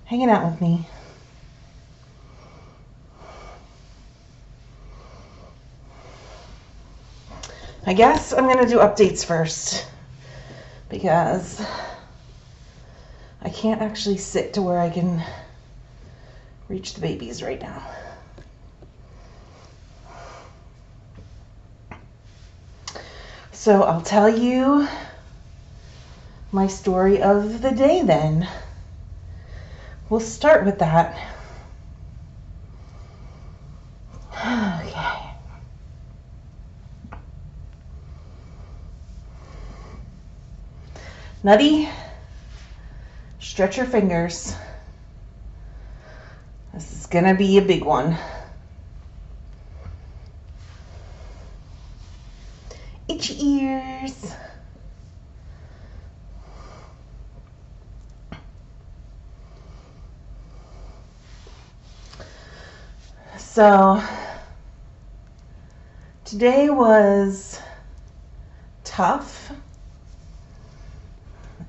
hanging out with me. I guess I'm going to do updates first because I can't actually sit to where I can reach the babies right now. So I'll tell you my story of the day then. We'll start with that. Okay. Nutty, stretch your fingers. This is gonna be a big one. Itchy ears. So today was tough.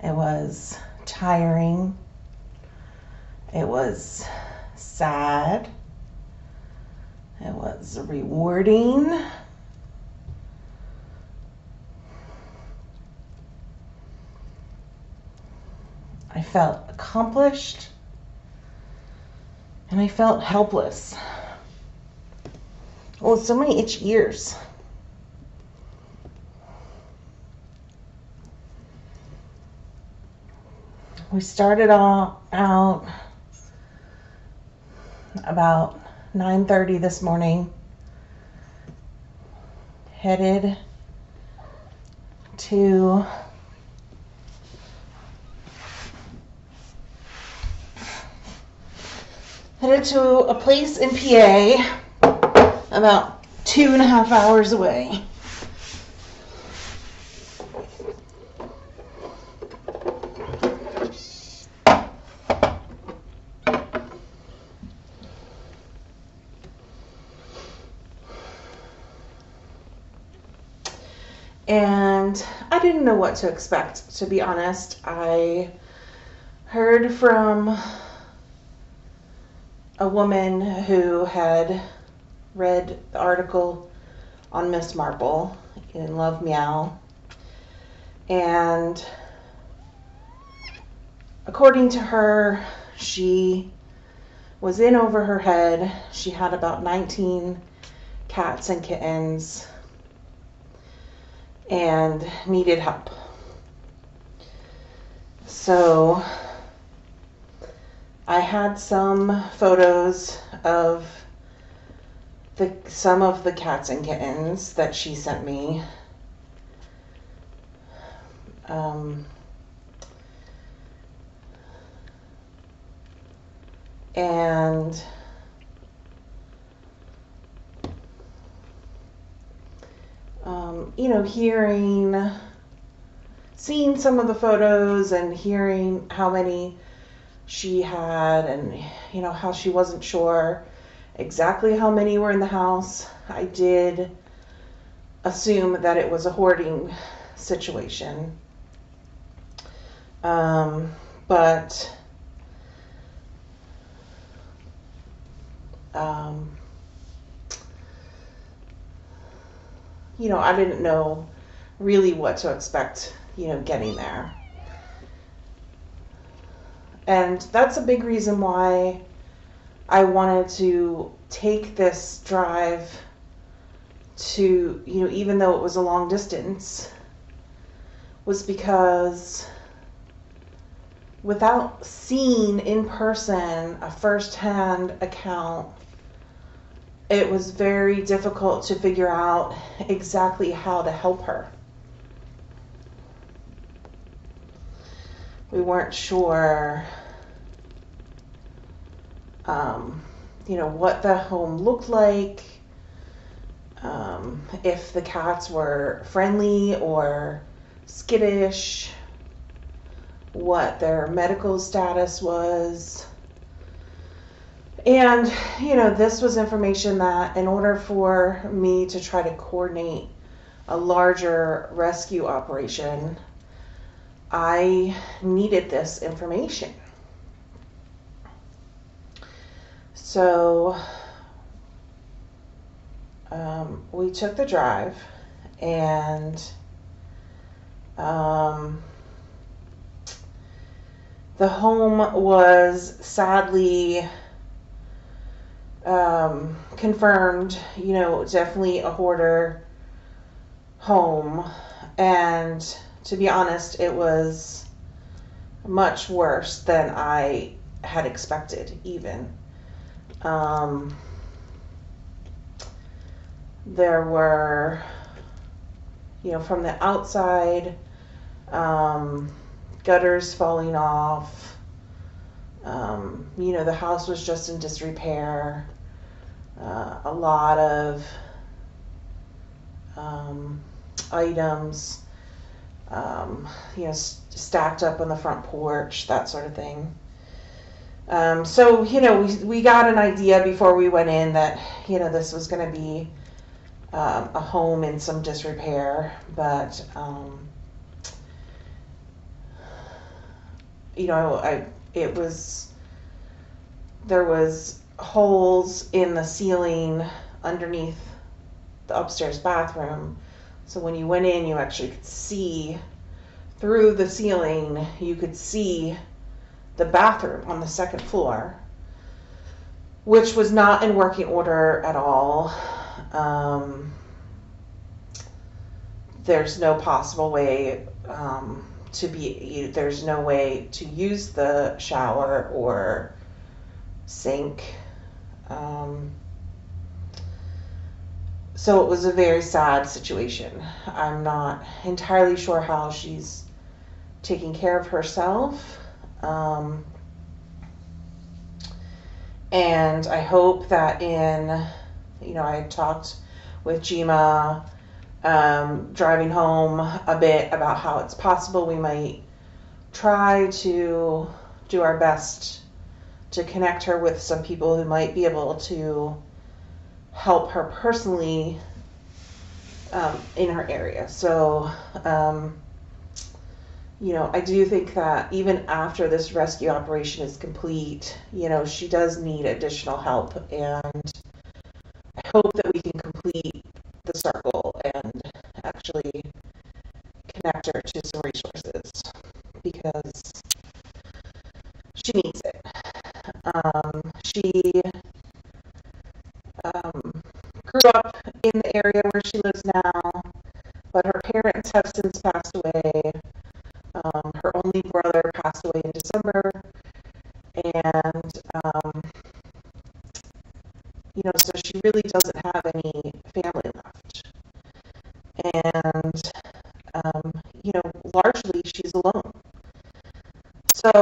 It was tiring. It was sad. It was rewarding. I felt accomplished. And I felt helpless. Oh, so many itchy ears. We started out about 9:30 this morning, headed to a place in PA about 2.5 hours away. And I didn't know what to expect, to be honest. I heard from a woman who had read the article on Miss Marple in Love Meow. And according to her, she was in over her head. She had about 19 cats and kittens and needed help. So I had some photos of some of the cats and kittens that she sent me. And seeing some of the photos and hearing how many she had, and how she wasn't sure exactly how many were in the house, I did assume that it was a hoarding situation. But I didn't know really what to expect, getting there. And that's a big reason why I wanted to take this drive to, even though it was a long distance, was because without seeing in person a first-hand account, it was very difficult to figure out exactly how to help her. We weren't sure, what the home looked like, if the cats were friendly or skittish, what their medical status was. And, this was information that in order for me to try to coordinate a larger rescue operation, I needed this information. So we took the drive, and the home was sadly confirmed, definitely a hoarder home. And to be honest, it was much worse than I had expected, even. There were, from the outside, gutters falling off. The house was just in disrepair. A lot of items, stacked up on the front porch, that sort of thing. So, we got an idea before we went in that, this was going to be a home in some disrepair, but, there was holes in the ceiling underneath the upstairs bathroom. So when you went in, you actually could see through the ceiling, you could see the bathroom on the second floor, which was not in working order at all. There's no possible way there's no way to use the shower or sink. So it was a very sad situation. I'm not entirely sure how she's taking care of herself. And I hope that I talked with Jima, driving home a bit about how it's possible we might try to do our best to connect her with some people who might be able to help her personally in her area. So, I do think that even after this rescue operation is complete, she does need additional help, and I hope that we can complete the circle and actually connect her to some resources, because she needs it. She grew up in the area where she lives now, but her parents have since passed away. Her only brother passed away in December, and so she really doesn't have any family left. And largely she's alone. So,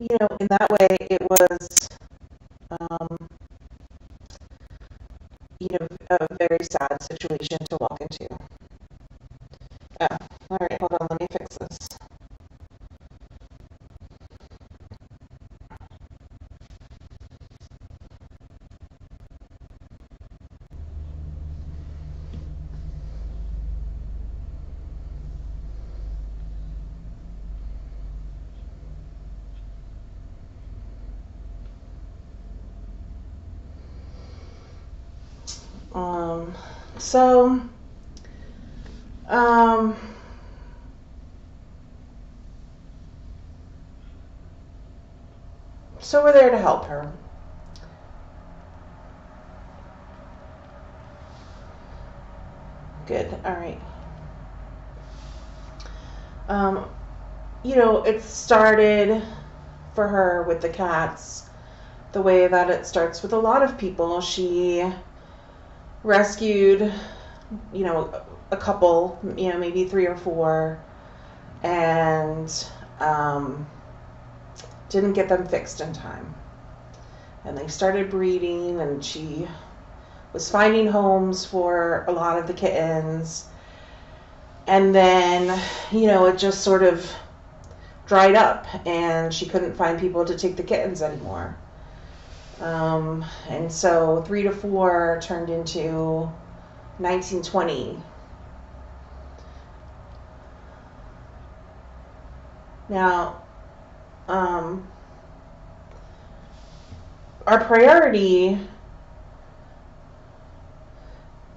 in that way, it was a very sad situation to walk into. All right, hold on, let me fix this. So we're there to help her. Good. All right. It started for her with the cats the way that it starts with a lot of people. She rescued, a couple, maybe 3 or 4, and didn't get them fixed in time. And they started breeding, and she was finding homes for a lot of the kittens. And then, it just sort of dried up, and she couldn't find people to take the kittens anymore. And so 3 to 4 turned into 1920. Now, our our priority,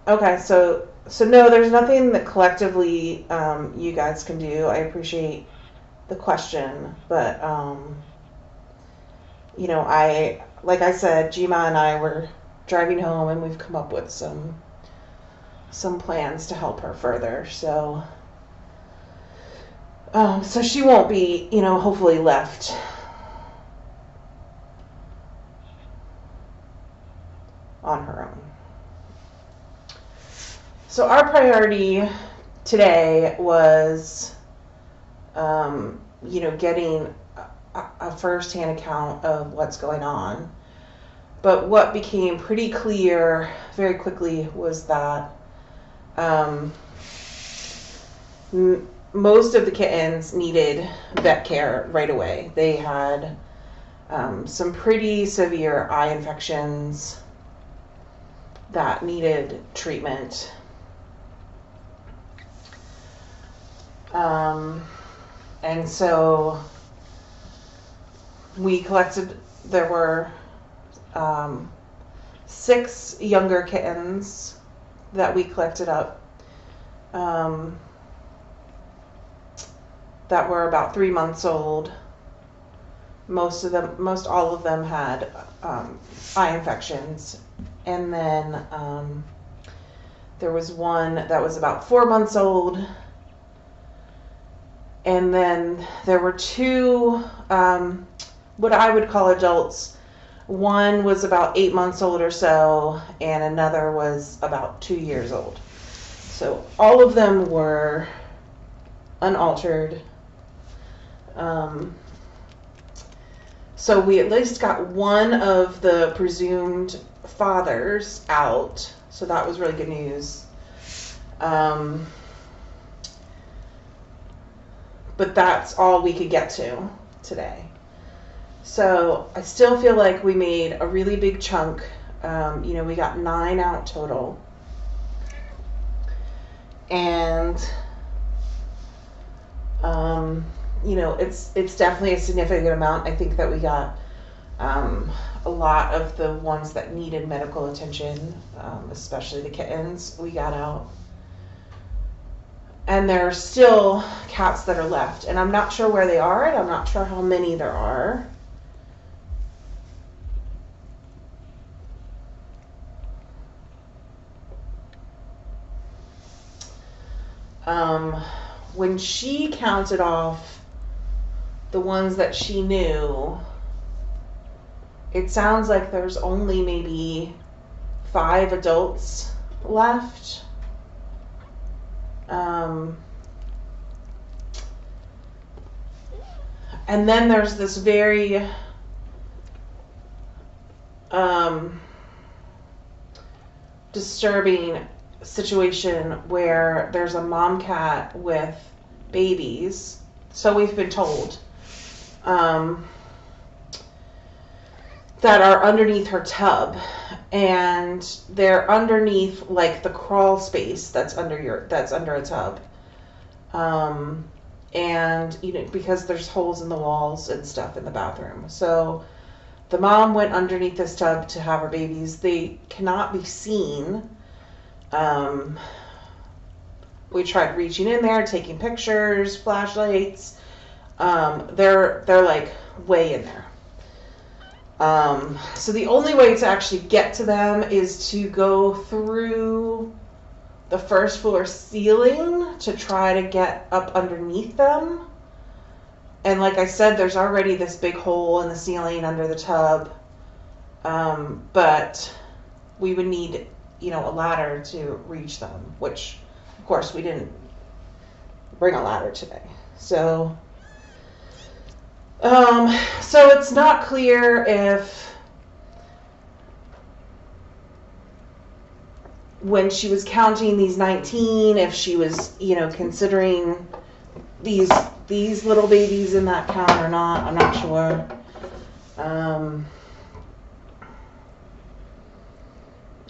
okay, so no, there's nothing that collectively you guys can do. I appreciate the question, but you know, like I said, Jima and I were driving home, and we've come up with some plans to help her further. So so she won't be, you know, hopefully left on her own. So our priority today was, you know, getting a first-hand account of what's going on. But what became pretty clear very quickly was that most of the kittens needed vet care right away. They had some pretty severe eye infections that needed treatment. And so we collected, there were 6 younger kittens that we collected up that were about 3 months old. Most all of them had eye infections. And then there was one that was about 4 months old. And then there were 2, what I would call adults. One was about 8 months old or so, and another was about 2 years old. So all of them were unaltered. So we at least got one of the presumed fathers out. So that was really good news. But that's all we could get to today. So I still feel like we made a really big chunk. You know, we got 9 out total. And, you know, it's definitely a significant amount. I think that we got a lot of the ones that needed medical attention, especially the kittens, we got out. And there are still cats that are left. And I'm not sure where they are, and I'm not sure how many there are. When she counted off the ones that she knew, it sounds like there's only maybe 5 adults left. And then there's this very disturbing situation where there's a mom cat with babies, so we've been told, that are underneath her tub, and they're underneath like the crawl space that's under a tub, and you know, because there's holes in the walls and stuff in the bathroom. So the mom went underneath this tub to have her babies. They cannot be seen. We tried reaching in there, taking pictures, flashlights. They're like way in there. So the only way to actually get to them is to go through the first floor ceiling to try to get up underneath them. And like I said, there's already this big hole in the ceiling under the tub. But we would need, you know, a ladder to reach them, which of course we didn't bring a ladder today. So it's not clear if when she was counting these 19, if she was, you know, considering these little babies in that count or not. I'm not sure.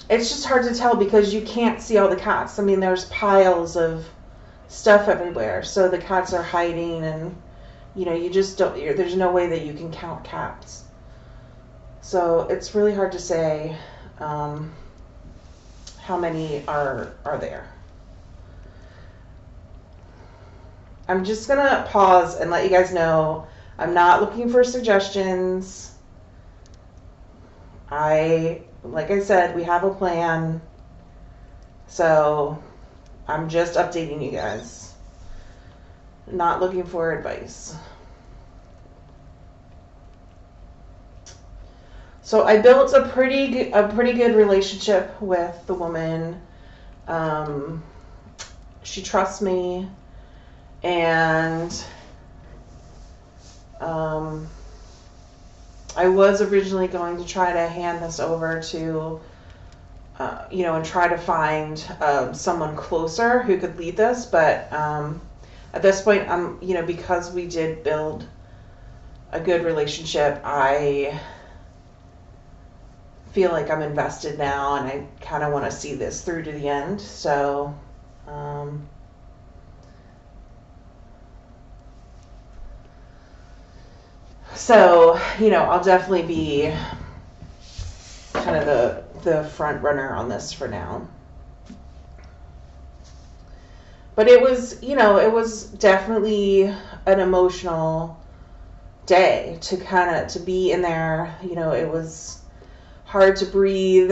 It's just hard to tell because you can't see all the cats. I mean, there's piles of stuff everywhere, so the cats are hiding, and you know, you just don't, there's no way that you can count cats. So it's really hard to say how many are there. I'm just going to pause and let you guys know I'm not looking for suggestions. Like I said, we have a plan. So I'm just updating you guys. Not looking for advice. So I built a pretty good relationship with the woman. She trusts me, and I was originally going to try to hand this over to, and try to find someone closer who could lead this, but at this point, because we did build a good relationship, I feel like I'm invested now, and I kind of want to see this through to the end. So, I'll definitely be kind of the front runner on this for now. But it was definitely an emotional day to be in there. It was hard to breathe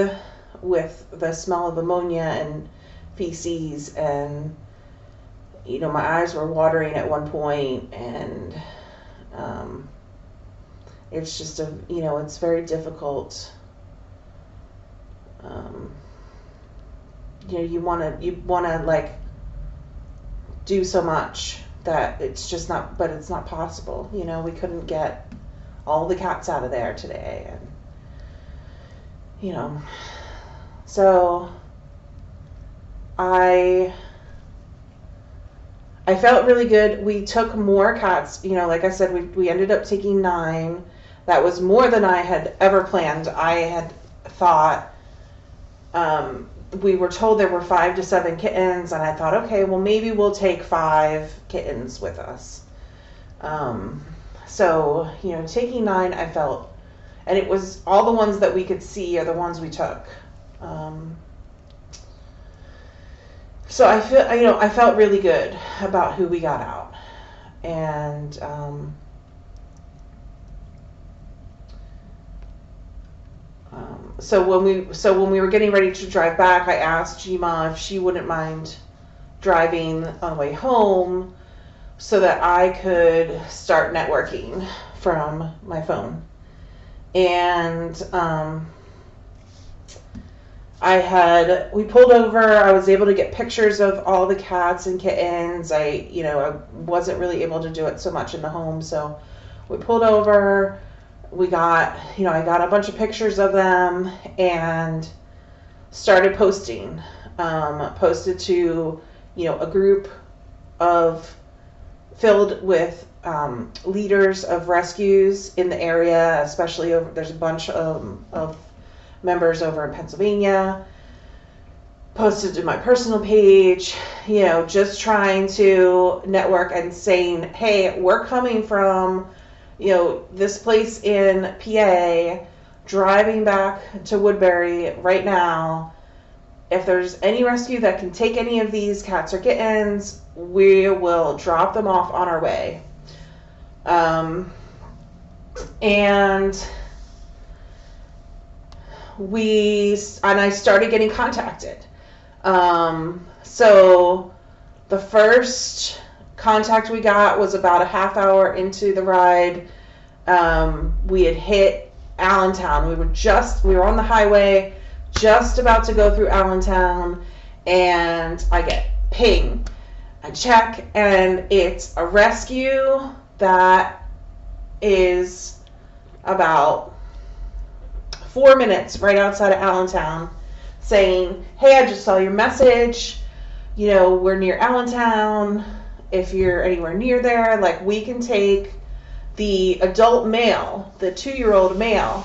with the smell of ammonia and feces, and my eyes were watering at one point, and it's just it's very difficult. You want to like do so much that it's just not, but it's not possible. We couldn't get all the cats out of there today, and so I felt really good. We took more cats, like I said, we ended up taking 9. That was more than I had ever planned. I had thought, we were told there were 5 to 7 kittens, and I thought, okay, well, maybe we'll take 5 kittens with us. So, taking 9, I felt, and it was all the ones that we could see are the ones we took. So I felt really good about who we got out. And, so when we were getting ready to drive back, I asked Gma if she wouldn't mind driving on the way home so that I could start networking from my phone. And we pulled over. I was able to get pictures of all the cats and kittens. I wasn't really able to do it so much in the home, so we pulled over. We got, I got a bunch of pictures of them and started posting. Posted to, a group filled with leaders of rescues in the area, especially there's a bunch of members over in Pennsylvania. Posted to my personal page, just trying to network and saying, hey, we're coming from this place in PA, driving back to Woodbury right now. If there's any rescue that can take any of these cats or kittens, we will drop them off on our way. And I started getting contacted. So the first contact we got was about a half hour into the ride. We had hit Allentown. We were on the highway, just about to go through Allentown, and I get ping. I check, and it's a rescue that is about 4 minutes right outside of Allentown, saying, hey, I just saw your message. We're near Allentown. If you're anywhere near there, we can take the adult male, the 2-year-old male.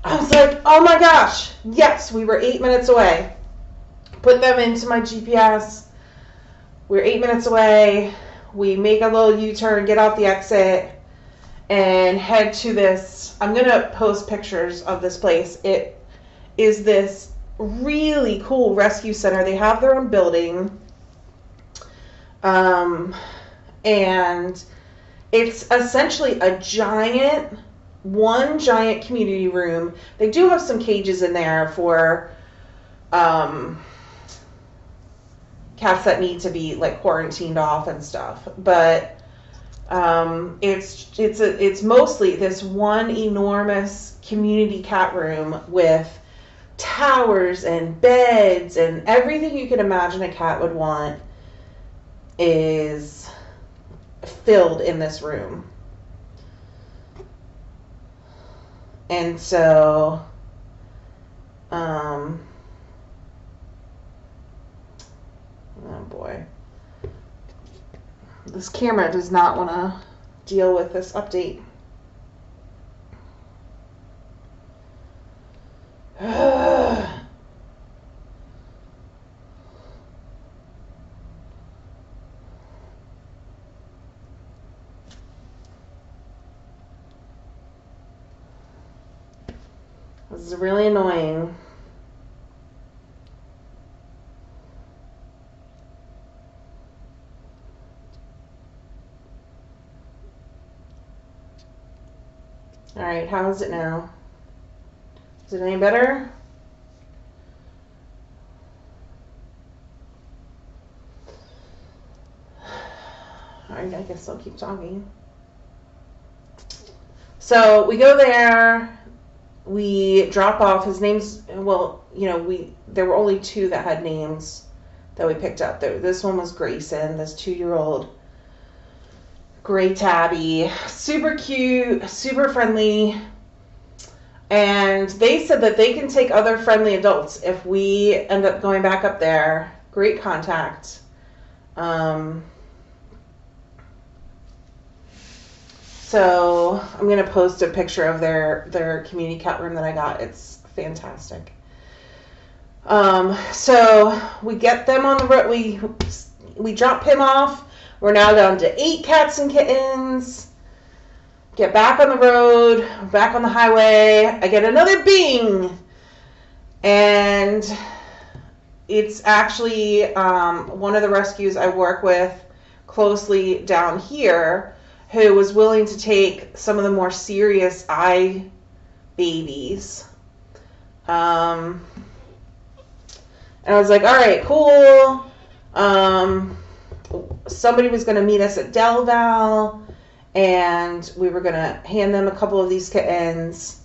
I was like, oh my gosh, yes, we were 8 minutes away. Put them into my GPS. We're 8 minutes away. We make a little U-turn, get off the exit, and head to this. I'm going to post pictures of this place. It is this really cool rescue center. They have their own building. And it's essentially a one giant community room. They do have some cages in there for cats that need to be like quarantined off and stuff. But it's mostly this one enormous community cat room with towers and beds and everything you can imagine a cat would want is filled in this room. And so oh boy, this camera does not want to deal with this update. This is really annoying. All right, how is it now? Is it any better? All right, I guess I'll keep talking. So we go there. We drop off. His name's, well, you know, there were only 2 that had names that we picked up. This one was Grayson, this 2-year-old gray tabby. Super cute, super friendly. And they said that they can take other friendly adults if we end up going back up there. Great contact. So I'm going to post a picture of their community cat room that I got. It's fantastic. So we get them on the road. We drop him off. We're now down to 8 cats and kittens. Get back on the road, back on the highway. I get another bing. And it's actually one of the rescues I work with closely down here, who was willing to take some of the more serious eye babies. And I was like, all right, cool. Somebody was going to meet us at Del Val, and we were going to hand them a couple of these kittens.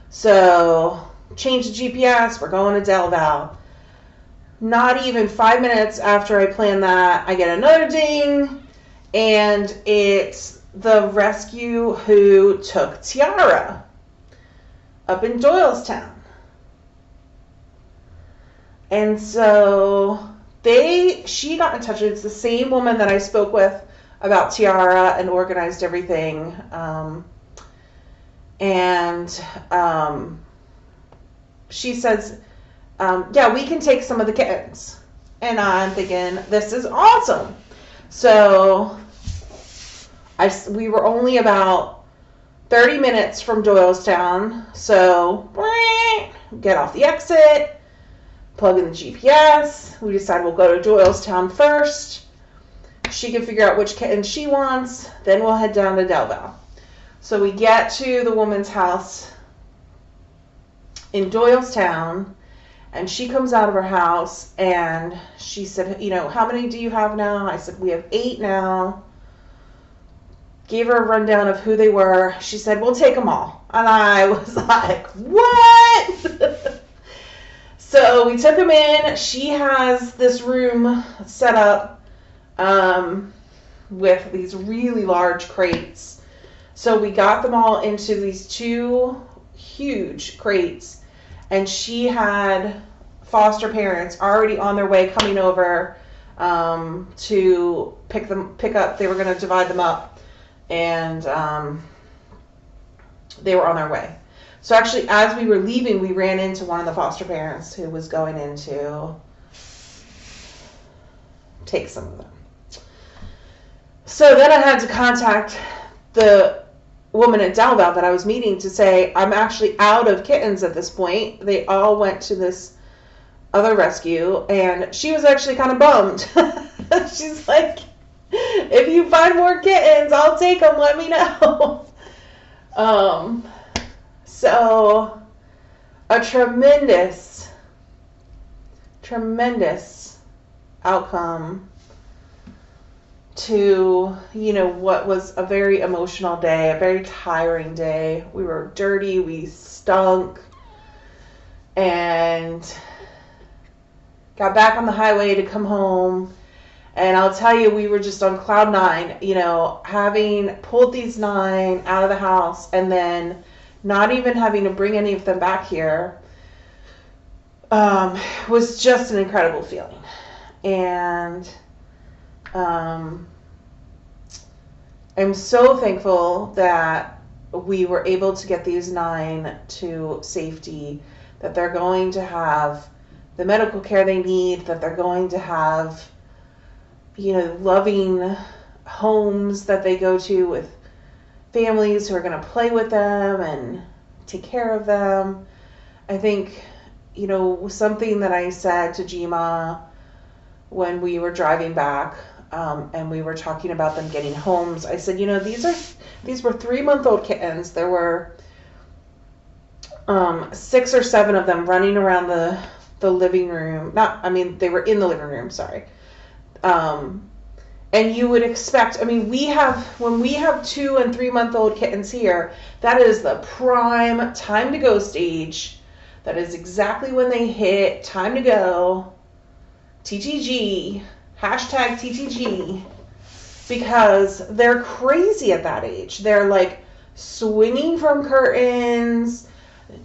So, change the GPS, we're going to Del Val. Not even 5 minutes after I planned that, I get another ding, and it's the rescue who took Tiara up in Doylestown. And so she got in touch. It's the same woman that I spoke with about Tiara and organized everything. She says, yeah, we can take some of the kittens. And I'm thinking, this is awesome. So we were only about 30 minutes from Doylestown. So get off the exit, plug in the GPS. We decide we'll go to Doylestown first. She can figure out which kitten she wants. Then we'll head down to Del Val. So we get to the woman's house in Doylestown, and she comes out of her house, and she said, you know, how many do you have now? I said, we have 8 now. Gave her a rundown of who they were. She said, we'll take them all. And I was like, what? So we took them in. She has this room set up with these really large crates. So we got them all into these 2 huge crates, and she had foster parents already on their way coming over to pick up. They were going to divide them up. And they were on their way. So actually, as we were leaving, we ran into one of the foster parents who was going in to take some of them. So then I had to contact the woman at Dalval that I was meeting to say, I'm actually out of kittens at this point. They all went to this other rescue, and she was actually kind of bummed. She's like, if you find more kittens, I'll take them, let me know. So a tremendous outcome to, you know, what was a very emotional day, a very tiring day. We were dirty, we stunk, and got back on the highway to come home. And I'll tell you, we were just on cloud nine, you know, having pulled these 9 out of the house and then not even having to bring any of them back here, was just an incredible feeling. And I'm so thankful that we were able to get these 9 to safety, that they're going to have the medical care they need, that they're going to have, you know, loving homes that they go to with families who are going to play with them and take care of them. I think, you know, something that I said to Jima when we were driving back, and we were talking about them getting homes, I said, you know, these were 3-month-old kittens. There were 6 or 7 of them running around the living room. They were in the living room, sorry. And you would expect, when we have 2 and 3-month-old kittens here, that is the prime time to go stage. That is exactly when they hit time to go. TTG, hashtag TTG, because they're crazy at that age. They're like swinging from curtains,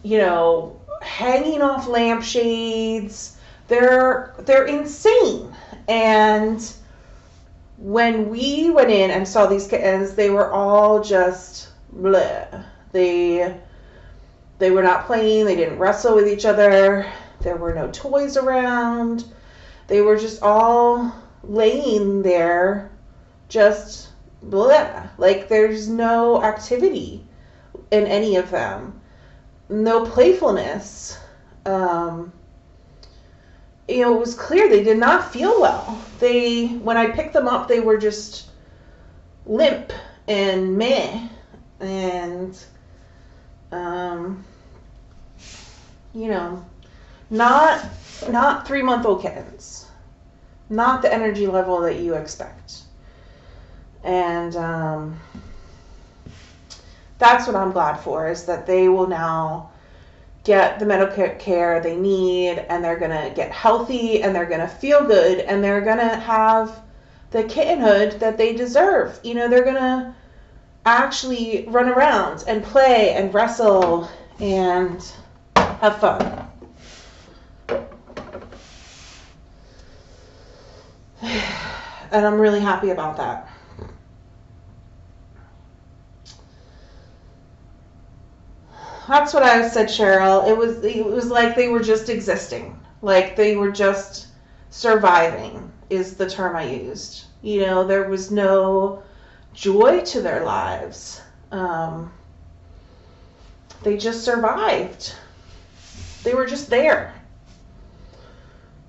you know, hanging off lampshades. They're insane. And when we went in and saw these kittens, they were all just bleh. They were not playing. They didn't wrestle with each other. There were no toys around. They were just all laying there, just bleh. Like, there's no activity in any of them. No playfulness. You know, it was clear they did not feel well. When I picked them up, they were just limp and meh. And, you know, not 3-month-old kittens. Not the energy level that you expect. And, that's what I'm glad for, is that they will now get the medical care they need, and they're going to get healthy, and they're going to feel good, and they're going to have the kittenhood that they deserve. You know, they're going to actually run around and play and wrestle and have fun. And I'm really happy about that. That's what I said, Cheryl. It was like they were just existing. Like they were just surviving is the term I used. You know, there was no joy to their lives. They just survived. They were just there.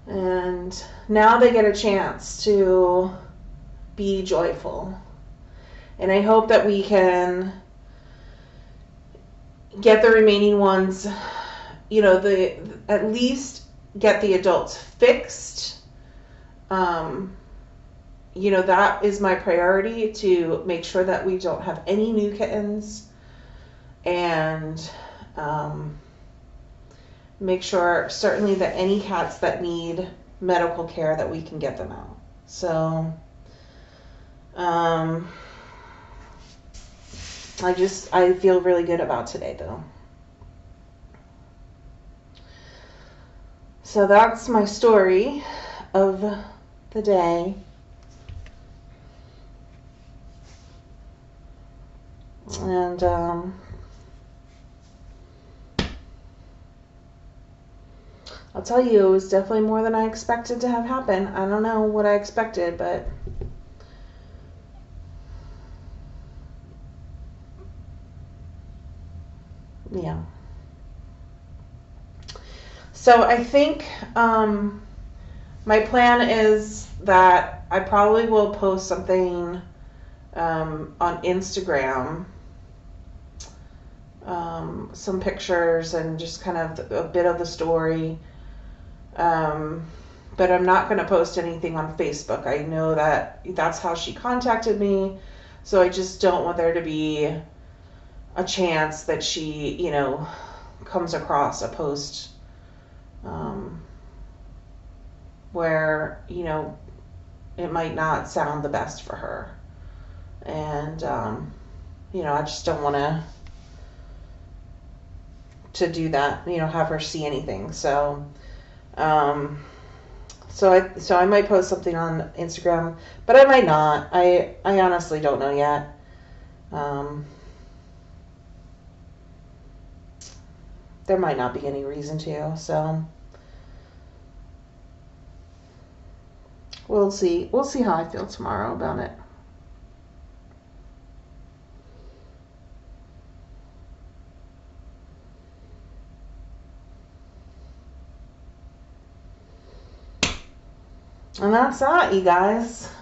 And now they get a chance to be joyful. And I hope that we can get the remaining ones, you know, at least get the adults fixed. You know, that is my priority, to make sure that we don't have any new kittens, and make sure certainly that any cats that need medical care, that we can get them out. So I feel really good about today, though. So that's my story of the day. And I'll tell you, it was definitely more than I expected to have happen. I don't know what I expected, but Yeah. So I think my plan is that I probably will post something on Instagram, some pictures and just kind of a bit of the story. But I'm not going to post anything on Facebook. I know that that's how she contacted me, so I just don't want there to be a chance that she, comes across a post where, it might not sound the best for her. And, I just don't want to do that, have her see anything. So, so I might post something on Instagram, but I might not. I honestly don't know yet. There might not be any reason to, so we'll see. We'll see how I feel tomorrow about it. And that's that, you guys.